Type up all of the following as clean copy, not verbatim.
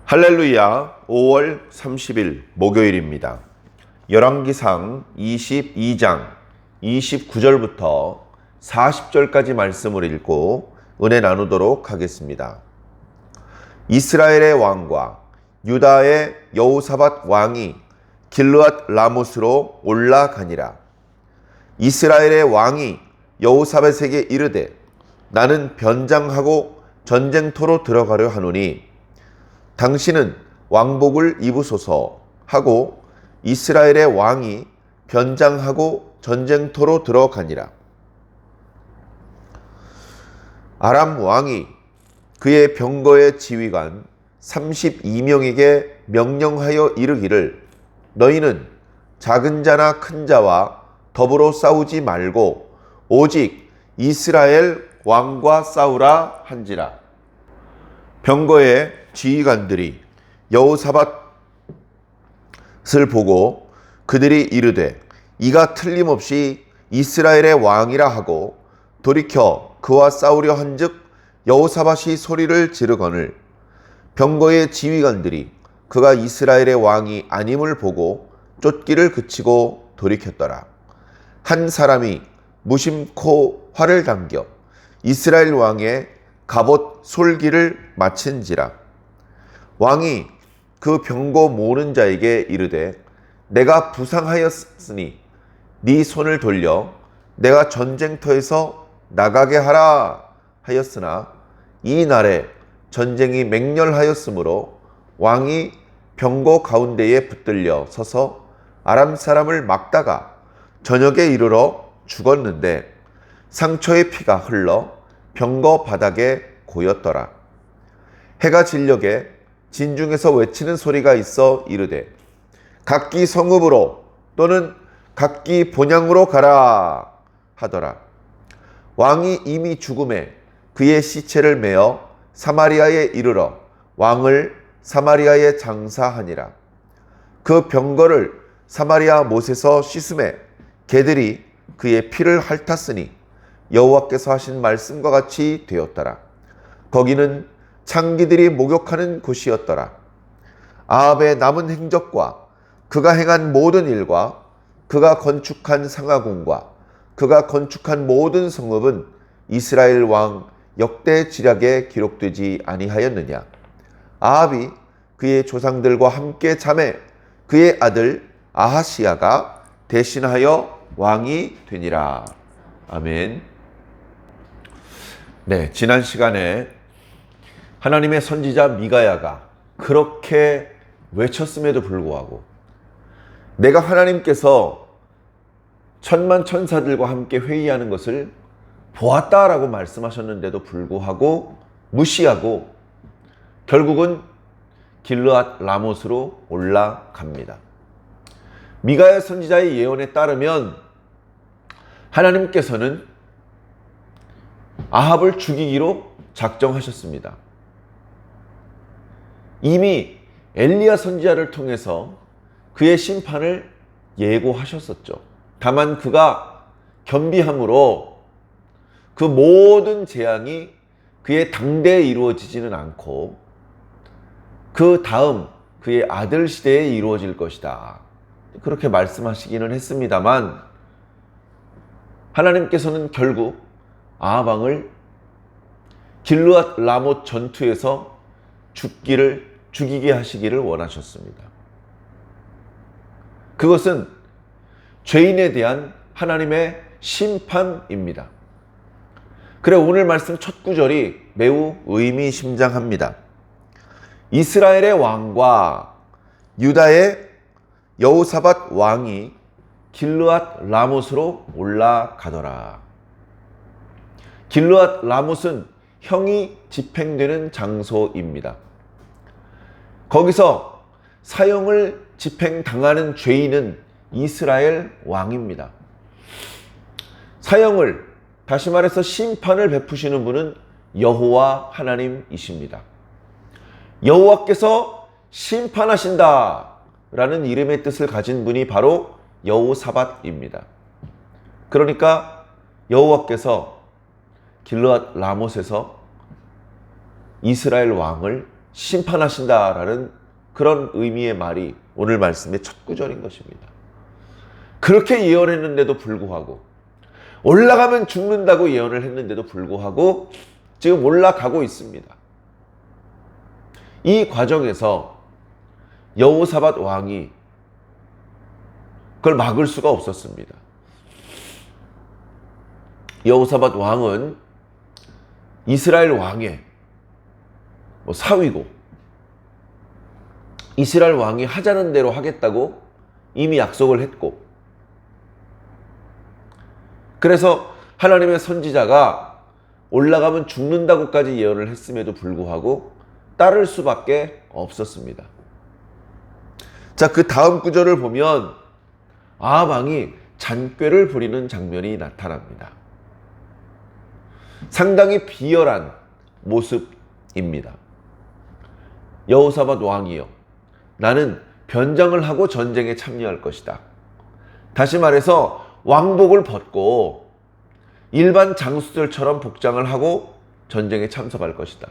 할렐루야. 5월 30일 목요일입니다. 열왕기상 22장 29절부터 40절까지 말씀을 읽고 은혜 나누도록 하겠습니다. 이스라엘의 왕과 유다의 여호사밧 왕이 길르앗 라못으로 올라가니라. 이스라엘의 왕이 여호사밧에게 이르되 나는 변장하고 전쟁터로 들어가려 하노니 당신은 왕복을 입으소서 하고 이스라엘의 왕이 변장하고 전쟁터로 들어가니라. 아람 왕이 그의 병거의 지휘관 32명에게 명령하여 이르기를 너희는 작은 자나 큰 자와 더불어 싸우지 말고 오직 이스라엘 왕과 싸우라 한지라. 병거의 지휘관들이 여호사밧을 보고 그들이 이르되 이가 틀림없이 이스라엘의 왕이라 하고 돌이켜 그와 싸우려 한즉 여호사밧이 소리를 지르거늘 병거의 지휘관들이 그가 이스라엘의 왕이 아님을 보고 쫓기를 그치고 돌이켰더라. 한 사람이 무심코 활을 당겨 이스라엘 왕의 갑옷 솔기를 마친지라. 왕이 그 병거 모는 자에게 이르되 내가 부상하였으니 네 손을 돌려 내가 전쟁터에서 나가게 하라 하였으나 이 날에 전쟁이 맹렬하였으므로 왕이 병거 가운데에 붙들려 서서 아람 사람을 막다가 저녁에 이르러 죽었는데 상처의 피가 흘러 병거 바닥에 고였더라. 해가 진녘에 진중에서 외치는 소리가 있어 이르되 각기 성읍으로 또는 각기 본향으로 가라 하더라. 왕이 이미 죽음에 그의 시체를 메어 사마리아에 이르러 왕을 사마리아에 장사하니라. 그 병거를 사마리아 못에서 씻음에 개들이 그의 피를 핥았으니 여호와께서 하신 말씀과 같이 되었더라. 거기는 창기들이 목욕하는 곳이었더라. 아합의 남은 행적과 그가 행한 모든 일과 그가 건축한 상하궁과 그가 건축한 모든 성읍은 이스라엘 왕 역대 지략에 기록되지 아니하였느냐. 아합이 그의 조상들과 함께 잠에 그의 아들 아하시야가 대신하여 왕이 되니라. 아멘. 네, 지난 시간에 하나님의 선지자 미가야가 그렇게 외쳤음에도 불구하고 내가 하나님께서 천만 천사들과 함께 회의하는 것을 보았다라고 말씀하셨는데도 불구하고 무시하고 결국은 길르앗 라못으로 올라갑니다. 미가야 선지자의 예언에 따르면 하나님께서는 아합을 죽이기로 작정하셨습니다. 이미 엘리야 선지자를 통해서 그의 심판을 예고하셨었죠. 다만 그가 겸비함으로 그 모든 재앙이 그의 당대에 이루어지지는 않고 그 다음 그의 아들 시대에 이루어질 것이다. 그렇게 말씀하시기는 했습니다만 하나님께서는 결국 아합 왕을 길르앗 라못 전투에서 죽이게 하시기를 원하셨습니다. 그것은 죄인에 대한 하나님의 심판입니다. 그래 오늘 말씀 첫 구절이 매우 의미심장합니다. 이스라엘의 왕과 유다의 여호사밧 왕이 길르앗 라못으로 올라가더라. 길르앗 라못은 형이 집행되는 장소입니다. 거기서 사형을 집행당하는 죄인은 이스라엘 왕입니다. 사형을, 다시 말해서 심판을 베푸시는 분은 여호와 하나님이십니다. 여호와께서 심판하신다 라는 이름의 뜻을 가진 분이 바로 여호사밧입니다. 그러니까 여호와께서 길르앗 라못에서 이스라엘 왕을 심판하신다라는 그런 의미의 말이 오늘 말씀의 첫 구절인 것입니다. 그렇게 예언했는데도 불구하고, 올라가면 죽는다고 예언을 했는데도 불구하고 지금 올라가고 있습니다. 이 과정에서 여호사밧 왕이 그걸 막을 수가 없었습니다. 여호사밧 왕은 이스라엘 왕의 사위고, 이스라엘 왕이 하자는 대로 하겠다고 이미 약속을 했고, 그래서 하나님의 선지자가 올라가면 죽는다고까지 예언을 했음에도 불구하고 따를 수밖에 없었습니다. 자, 그 다음 구절을 보면 아합 왕이 잔꾀를 부리는 장면이 나타납니다. 상당히 비열한 모습입니다. 여호사밧 왕이여, 나는 변장을 하고 전쟁에 참여할 것이다. 다시 말해서 왕복을 벗고 일반 장수들처럼 복장을 하고 전쟁에 참석할 것이다.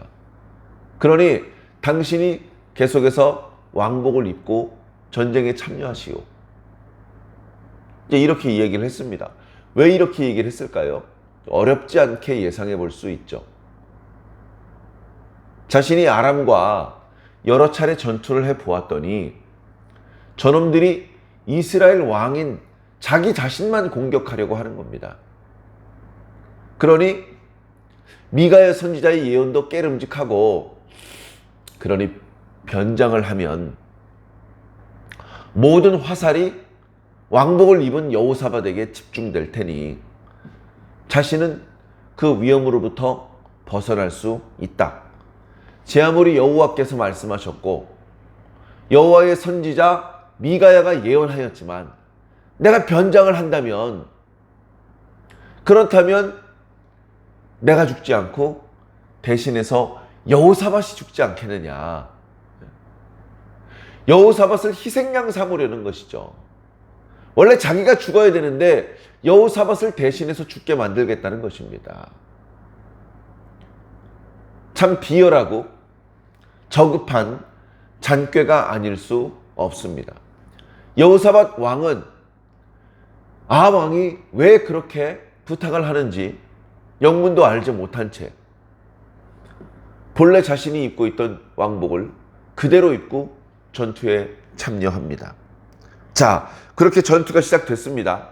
그러니 당신이 계속해서 왕복을 입고 전쟁에 참여하시오. 이제 이렇게 얘기를 했습니다. 왜 이렇게 얘기를 했을까요? 어렵지 않게 예상해 볼 수 있죠. 자신이 아람과 여러 차례 전투를 해 보았더니 저놈들이 이스라엘 왕인 자기 자신만 공격하려고 하는 겁니다. 그러니 미가야 선지자의 예언도 깨름직하고, 그러니 변장을 하면 모든 화살이 왕복을 입은 여호사밧에게 집중될 테니 자신은 그 위험으로부터 벗어날 수 있다. 제 아무리 여호와께서 말씀하셨고 여호와의 선지자 미가야가 예언하였지만 내가 변장을 한다면, 그렇다면 내가 죽지 않고 대신해서 여호사밧이 죽지 않겠느냐. 여호사밧을 희생양 삼으려는 것이죠. 원래 자기가 죽어야 되는데 여호사밧을 대신해서 죽게 만들겠다는 것입니다. 참 비열하고 저급한 잔꾀가 아닐 수 없습니다. 여호사밧 왕은 아합 왕이 왜 그렇게 부탁을 하는지 영문도 알지 못한 채 본래 자신이 입고 있던 왕복을 그대로 입고 전투에 참여합니다. 자, 그렇게 전투가 시작됐습니다.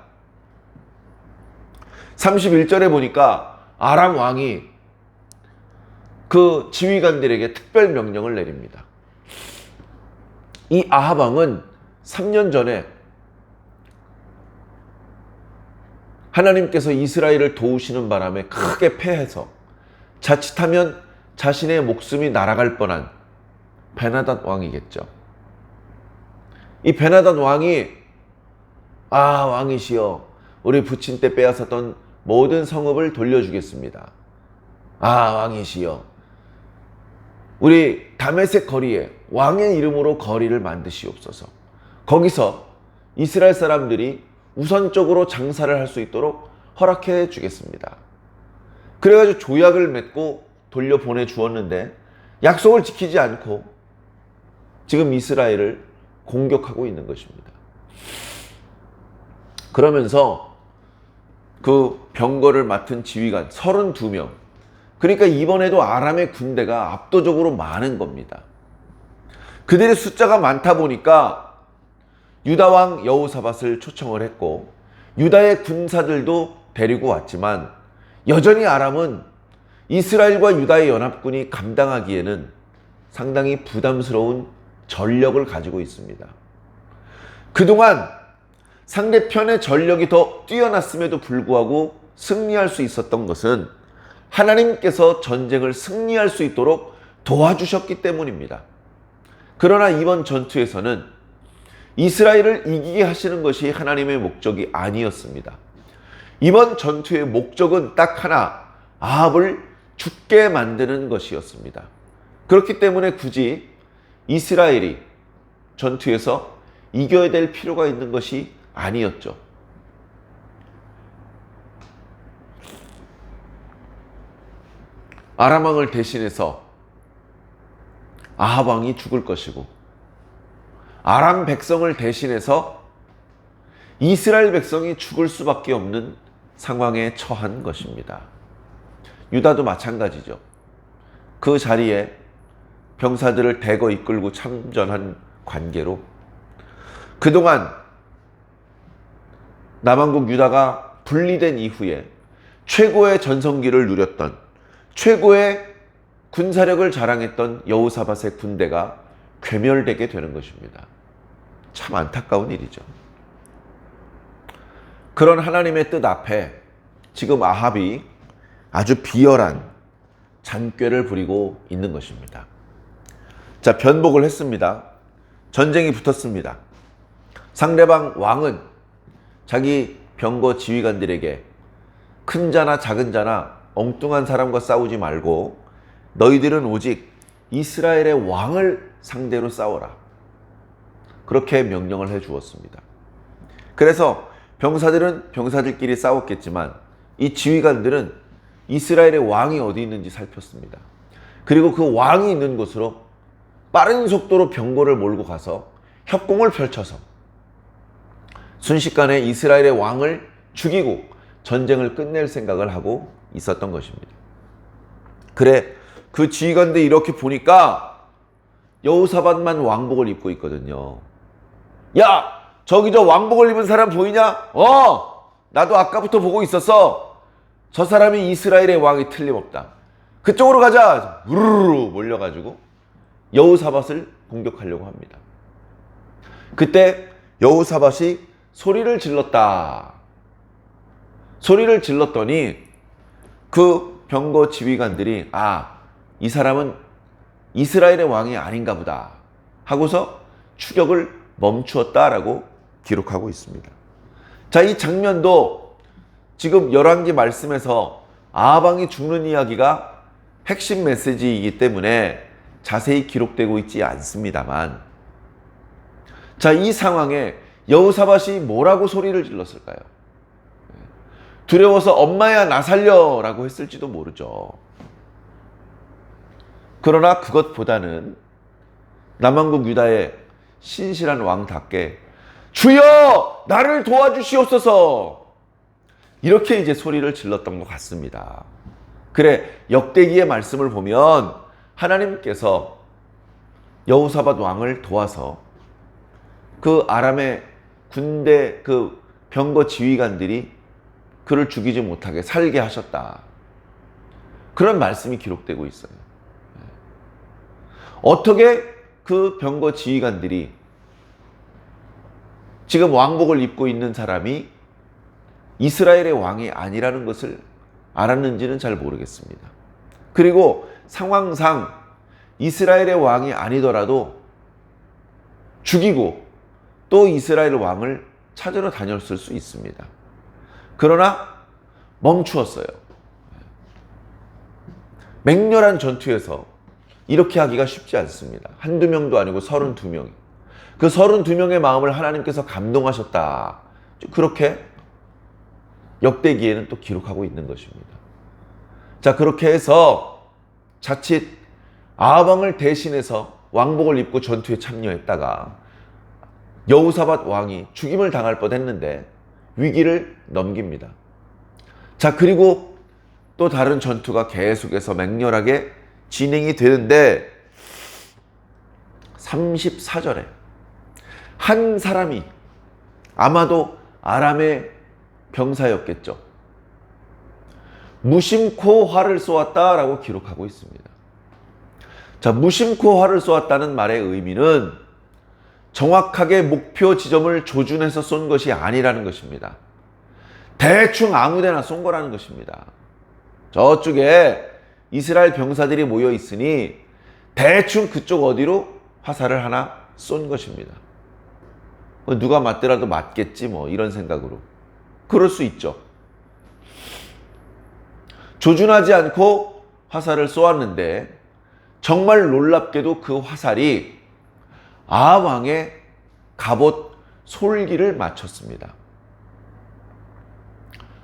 31절에 보니까 아람 왕이 그 지휘관들에게 특별 명령을 내립니다. 이 아합 왕은 3년 전에 하나님께서 이스라엘을 도우시는 바람에 크게 패해서 자칫하면 자신의 목숨이 날아갈 뻔한 베나닷 왕이겠죠. 이 베나닷 왕이 왕이시여, 우리 부친 때 빼앗았던 모든 성읍을 돌려주겠습니다. 왕이시여, 우리 다메섹 거리에 왕의 이름으로 거리를 만드시옵소서. 거기서 이스라엘 사람들이 우선적으로 장사를 할 수 있도록 허락해 주겠습니다. 그래가지고 조약을 맺고 돌려보내 주었는데 약속을 지키지 않고 지금 이스라엘을 공격하고 있는 것입니다. 그러면서 그 병거를 맡은 지휘관 32명, 그러니까 이번에도 아람의 군대가 압도적으로 많은 겁니다. 그들의 숫자가 많다 보니까 유다왕 여호사밧을 초청을 했고 유다의 군사들도 데리고 왔지만 여전히 아람은 이스라엘과 유다의 연합군이 감당하기에는 상당히 부담스러운 전력을 가지고 있습니다. 그동안 상대편의 전력이 더 뛰어났음에도 불구하고 승리할 수 있었던 것은 하나님께서 전쟁을 승리할 수 있도록 도와주셨기 때문입니다. 그러나 이번 전투에서는 이스라엘을 이기게 하시는 것이 하나님의 목적이 아니었습니다. 이번 전투의 목적은 딱 하나, 아합을 죽게 만드는 것이었습니다. 그렇기 때문에 굳이 이스라엘이 전투에서 이겨야 될 필요가 있는 것이 아니었죠. 아람 왕을 대신해서 아합 왕이 죽을 것이고 아람 백성을 대신해서 이스라엘 백성이 죽을 수밖에 없는 상황에 처한 것입니다. 유다도 마찬가지죠. 그 자리에 병사들을 대거 이끌고 참전한 관계로 그동안 남왕국 유다가 분리된 이후에 최고의 전성기를 누렸던, 최고의 군사력을 자랑했던 여호사밧의 군대가 괴멸되게 되는 것입니다. 참 안타까운 일이죠. 그런 하나님의 뜻 앞에 지금 아합이 아주 비열한 잔꾀를 부리고 있는 것입니다. 자, 변복을 했습니다. 전쟁이 붙었습니다. 상대방 왕은 자기 병거 지휘관들에게 큰 자나 작은 자나 엉뚱한 사람과 싸우지 말고 너희들은 오직 이스라엘의 왕을 상대로 싸워라. 그렇게 명령을 해 주었습니다. 그래서 병사들은 병사들끼리 싸웠겠지만 이 지휘관들은 이스라엘의 왕이 어디 있는지 살폈습니다. 그리고 그 왕이 있는 곳으로 빠른 속도로 병거를 몰고 가서 협공을 펼쳐서 순식간에 이스라엘의 왕을 죽이고 전쟁을 끝낼 생각을 하고 있었던 것입니다. 그래, 그 지휘관들 이렇게 보니까 여호사밧만 왕복을 입고 있거든요. 야, 저기 저 왕복을 입은 사람 보이냐? 나도 아까부터 보고 있었어. 저 사람이 이스라엘의 왕이 틀림없다. 그쪽으로 가자. 우르르 몰려가지고 여호사밧을 공격하려고 합니다. 그때 여호사밧이 소리를 질렀다. 소리를 질렀더니 그 병거 지휘관들이 이 사람은 이스라엘의 왕이 아닌가 보다 하고서 추격을 멈추었다라고 기록하고 있습니다. 자, 이 장면도 지금 열왕기 말씀에서 아합 왕이 죽는 이야기가 핵심 메시지이기 때문에 자세히 기록되고 있지 않습니다만, 자, 이 상황에 여호사밧이 뭐라고 소리를 질렀을까요? 두려워서 엄마야 나 살려 라고 했을지도 모르죠. 그러나 그것보다는 남왕국 유다의 신실한 왕답게 주여 나를 도와주시옵소서, 이렇게 이제 소리를 질렀던 것 같습니다. 그래, 역대기의 말씀을 보면 하나님께서 여호사밧 왕을 도와서 그 아람의 군대 그 병거 지휘관들이 그를 죽이지 못하게 살게 하셨다. 그런 말씀이 기록되고 있어요. 어떻게 그 병거 지휘관들이 지금 왕복을 입고 있는 사람이 이스라엘의 왕이 아니라는 것을 알았는지는 잘 모르겠습니다. 그리고 상황상 이스라엘의 왕이 아니더라도 죽이고 또 이스라엘 왕을 찾으러 다녔을 수 있습니다. 그러나 멈추었어요. 맹렬한 전투에서 이렇게 하기가 쉽지 않습니다. 한두 명도 아니고 32명이. 그 32명의 마음을 하나님께서 감동하셨다. 그렇게 역대기에는 또 기록하고 있는 것입니다. 자, 그렇게 해서 자칫 아합 왕을 대신해서 왕복을 입고 전투에 참여했다가 여호사밧 왕이 죽임을 당할 뻔했는데 위기를 넘깁니다. 자, 그리고 또 다른 전투가 계속해서 맹렬하게 진행이 되는데 34절에 한 사람이, 아마도 아람의 병사였겠죠, 무심코 활을 쏘았다라고 기록하고 있습니다. 자, 무심코 활을 쏘았다는 말의 의미는 정확하게 목표 지점을 조준해서 쏜 것이 아니라는 것입니다. 대충 아무데나 쏜 거라는 것입니다. 저쪽에 이스라엘 병사들이 모여 있으니 대충 그쪽 어디로 화살을 하나 쏜 것입니다. 누가 맞더라도 맞겠지 뭐, 이런 생각으로. 그럴 수 있죠. 조준하지 않고 화살을 쏘았는데 정말 놀랍게도 그 화살이 아합 왕의 갑옷 솔기를 맞췄습니다.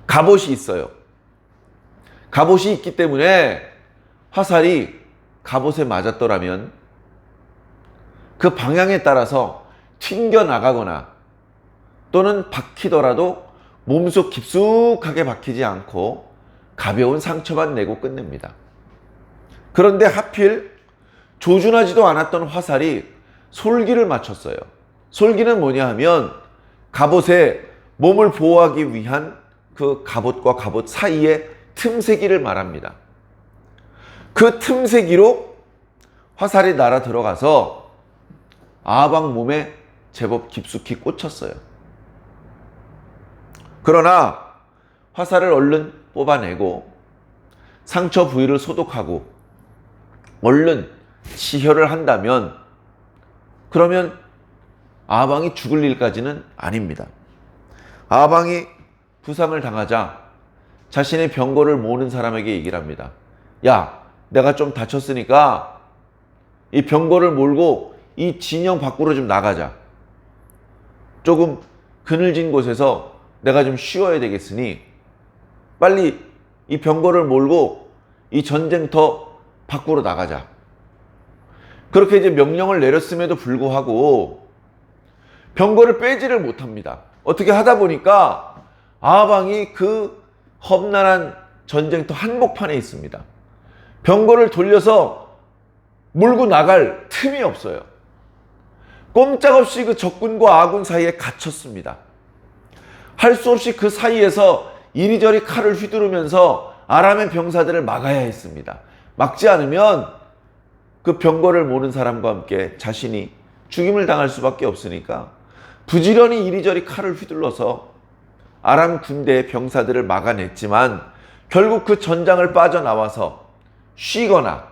갑옷이 있어요. 갑옷이 있기 때문에 화살이 갑옷에 맞았더라면 그 방향에 따라서 튕겨 나가거나 또는 박히더라도 몸속 깊숙하게 박히지 않고 가벼운 상처만 내고 끝냅니다. 그런데 하필 조준하지도 않았던 화살이 솔기를 맞췄어요. 솔기는 뭐냐 하면 갑옷에 몸을 보호하기 위한 그 갑옷과 갑옷 사이의 틈새기를 말합니다. 그 틈새기로 화살이 날아 들어가서 아방 몸에 제법 깊숙이 꽂혔어요. 그러나 화살을 얼른 뽑아내고 상처 부위를 소독하고 얼른 치혈을 한다면 그러면 아방이 죽을 일까지는 아닙니다. 아방이 부상을 당하자 자신의 병거를 모는 사람에게 얘기를 합니다. 야, 내가 좀 다쳤으니까 이 병거를 몰고 이 진영 밖으로 좀 나가자. 조금 그늘진 곳에서 내가 좀 쉬어야 되겠으니 빨리 이 병거를 몰고 이 전쟁터 밖으로 나가자. 그렇게 이제 명령을 내렸음에도 불구하고 병거를 빼지를 못합니다. 어떻게 하다 보니까 아방이 그 험난한 전쟁터 한복판에 있습니다. 병거를 돌려서 몰고 나갈 틈이 없어요. 꼼짝없이 그 적군과 아군 사이에 갇혔습니다. 할 수 없이 그 사이에서 이리저리 칼을 휘두르면서 아람의 병사들을 막아야 했습니다. 막지 않으면 그 병거를 모는 사람과 함께 자신이 죽임을 당할 수밖에 없으니까 부지런히 이리저리 칼을 휘둘러서 아람 군대의 병사들을 막아냈지만 결국 그 전장을 빠져나와서 쉬거나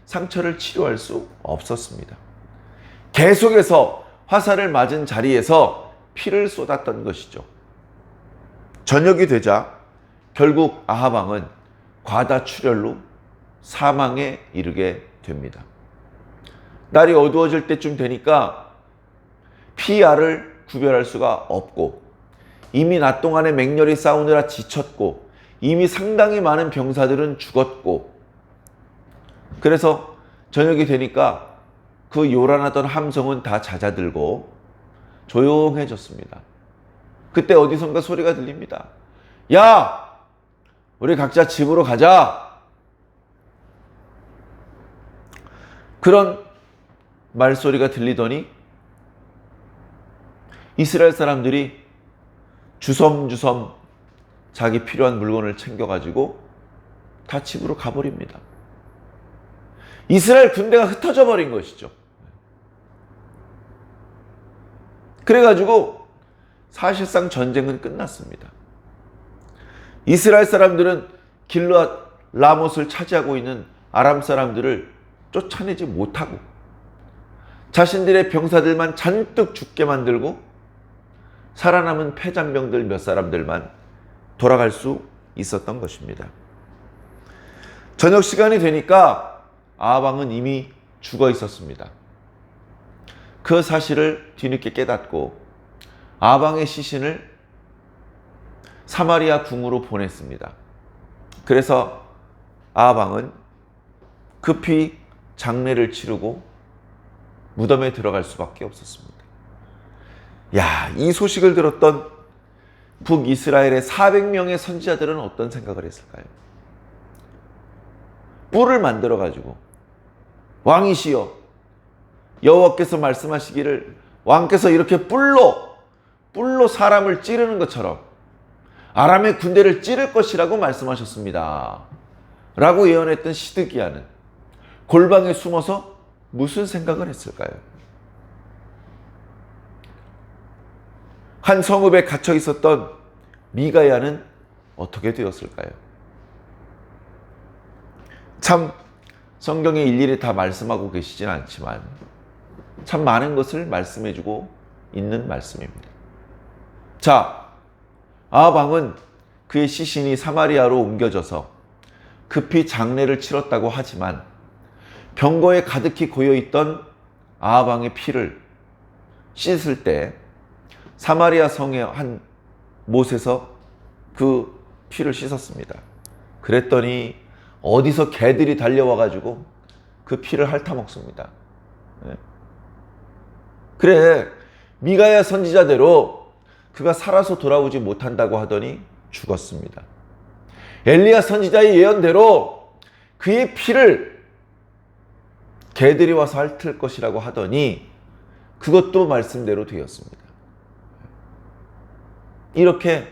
상처를 치료할 수 없었습니다. 계속해서 화살을 맞은 자리에서 피를 쏟았던 것이죠. 저녁이 되자 결국 아합 왕은 과다출혈로 사망에 이르게 됩니다. 날이 어두워질 때쯤 되니까 피알을 구별할 수가 없고 이미 낮 동안에 맹렬히 싸우느라 지쳤고 이미 상당히 많은 병사들은 죽었고 그래서 저녁이 되니까 그 요란하던 함성은 다 잦아들고 조용해졌습니다. 그때 어디선가 소리가 들립니다. 야! 우리 각자 집으로 가자! 그런 말소리가 들리더니 이스라엘 사람들이 주섬주섬 자기 필요한 물건을 챙겨가지고 다 집으로 가버립니다. 이스라엘 군대가 흩어져 버린 것이죠. 그래가지고 사실상 전쟁은 끝났습니다. 이스라엘 사람들은 길르앗 라못을 차지하고 있는 아람 사람들을 쫓아내지 못하고 자신들의 병사들만 잔뜩 죽게 만들고 살아남은 패잔병들 몇 사람들만 돌아갈 수 있었던 것입니다. 저녁 시간이 되니까 아합 왕은 이미 죽어 있었습니다. 그 사실을 뒤늦게 깨닫고 아합 왕의 시신을 사마리아 궁으로 보냈습니다. 그래서 아합 왕은 급히 장례를 치르고 무덤에 들어갈 수밖에 없었습니다. 야, 이 소식을 들었던 북이스라엘의 400명의 선지자들은 어떤 생각을 했을까요? 뿔을 만들어 가지고 왕이시여 여호와께서 말씀하시기를 왕께서 이렇게 뿔로 사람을 찌르는 것처럼 아람의 군대를 찌를 것이라고 말씀하셨습니다. 라고 예언했던 시드기야는 골방에 숨어서 무슨 생각을 했을까요? 한 성읍에 갇혀 있었던 미가야는 어떻게 되었을까요? 참 성경에 일일이 다 말씀하고 계시진 않지만 참 많은 것을 말씀해주고 있는 말씀입니다. 자, 아합 왕은 그의 시신이 사마리아로 옮겨져서 급히 장례를 치렀다고 하지만 병거에 가득히 고여있던 아합 왕의 피를 씻을 때 사마리아 성의 한 못에서 그 피를 씻었습니다. 그랬더니 어디서 개들이 달려와가지고 그 피를 핥아먹습니다. 그래, 미가야 선지자대로 그가 살아서 돌아오지 못한다고 하더니 죽었습니다. 엘리야 선지자의 예언대로 그의 피를 개들이 와서 핥을 것이라고 하더니 그것도 말씀대로 되었습니다. 이렇게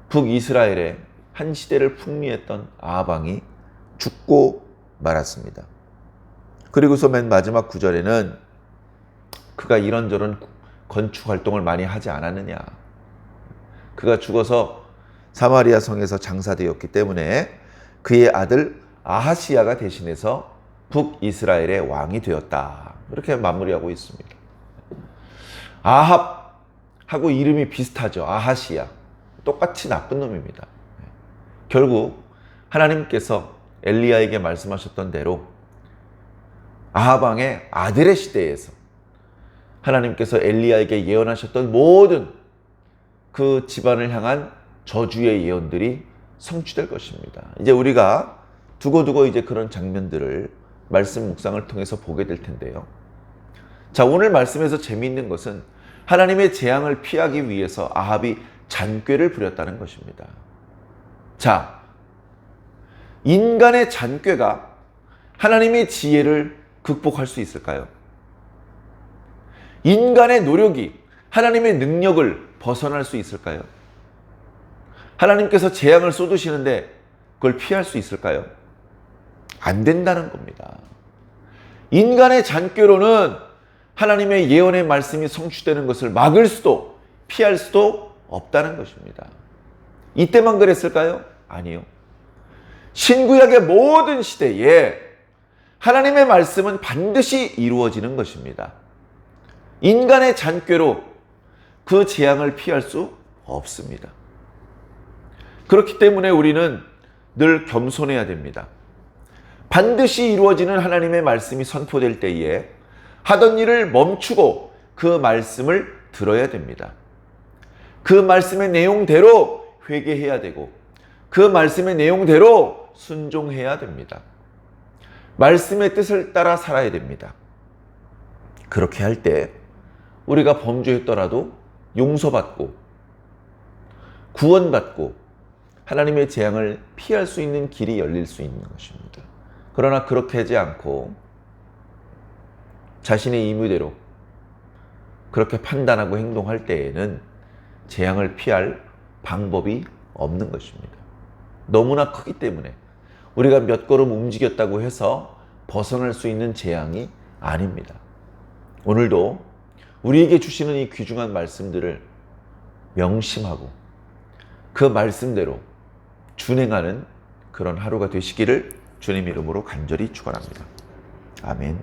북이스라엘의 한 시대를 풍미했던 아합 왕이 죽고 말았습니다. 그리고서 맨 마지막 구절에는 그가 이런저런 건축 활동을 많이 하지 않았느냐. 그가 죽어서 사마리아 성에서 장사되었기 때문에 그의 아들 아하시야가 대신해서 북이스라엘의 왕이 되었다. 이렇게 마무리하고 있습니다. 아합하고 이름이 비슷하죠. 아하시야. 똑같이 나쁜 놈입니다. 결국 하나님께서 엘리야에게 말씀하셨던 대로 아합 왕의 아들의 시대에서 하나님께서 엘리야에게 예언하셨던 모든 그 집안을 향한 저주의 예언들이 성취될 것입니다. 이제 우리가 두고두고 이제 그런 장면들을 말씀 묵상을 통해서 보게 될 텐데요. 자, 오늘 말씀에서 재미있는 것은 하나님의 재앙을 피하기 위해서 아합이 잔꾀를 부렸다는 것입니다. 자, 인간의 잔꾀가 하나님의 지혜를 극복할 수 있을까요? 인간의 노력이 하나님의 능력을 벗어날 수 있을까요? 하나님께서 재앙을 쏟으시는데 그걸 피할 수 있을까요? 안 된다는 겁니다. 인간의 잔꾀로는 하나님의 예언의 말씀이 성취되는 것을 막을 수도 피할 수도 없다는 것입니다. 이때만 그랬을까요? 아니요. 신구약의 모든 시대에 하나님의 말씀은 반드시 이루어지는 것입니다. 인간의 잔꾀로 그 재앙을 피할 수 없습니다. 그렇기 때문에 우리는 늘 겸손해야 됩니다. 반드시 이루어지는 하나님의 말씀이 선포될 때에 하던 일을 멈추고 그 말씀을 들어야 됩니다. 그 말씀의 내용대로 회개해야 되고 그 말씀의 내용대로 순종해야 됩니다. 말씀의 뜻을 따라 살아야 됩니다. 그렇게 할 때 우리가 범죄했더라도 용서받고 구원받고 하나님의 재앙을 피할 수 있는 길이 열릴 수 있는 것입니다. 그러나 그렇게 하지 않고 자신의 임의대로 그렇게 판단하고 행동할 때에는 재앙을 피할 방법이 없는 것입니다. 너무나 크기 때문에 우리가 몇 걸음 움직였다고 해서 벗어날 수 있는 재앙이 아닙니다. 오늘도 우리에게 주시는 이 귀중한 말씀들을 명심하고 그 말씀대로 준행하는 그런 하루가 되시기를 주님 이름으로 간절히 축원합니다. 아멘.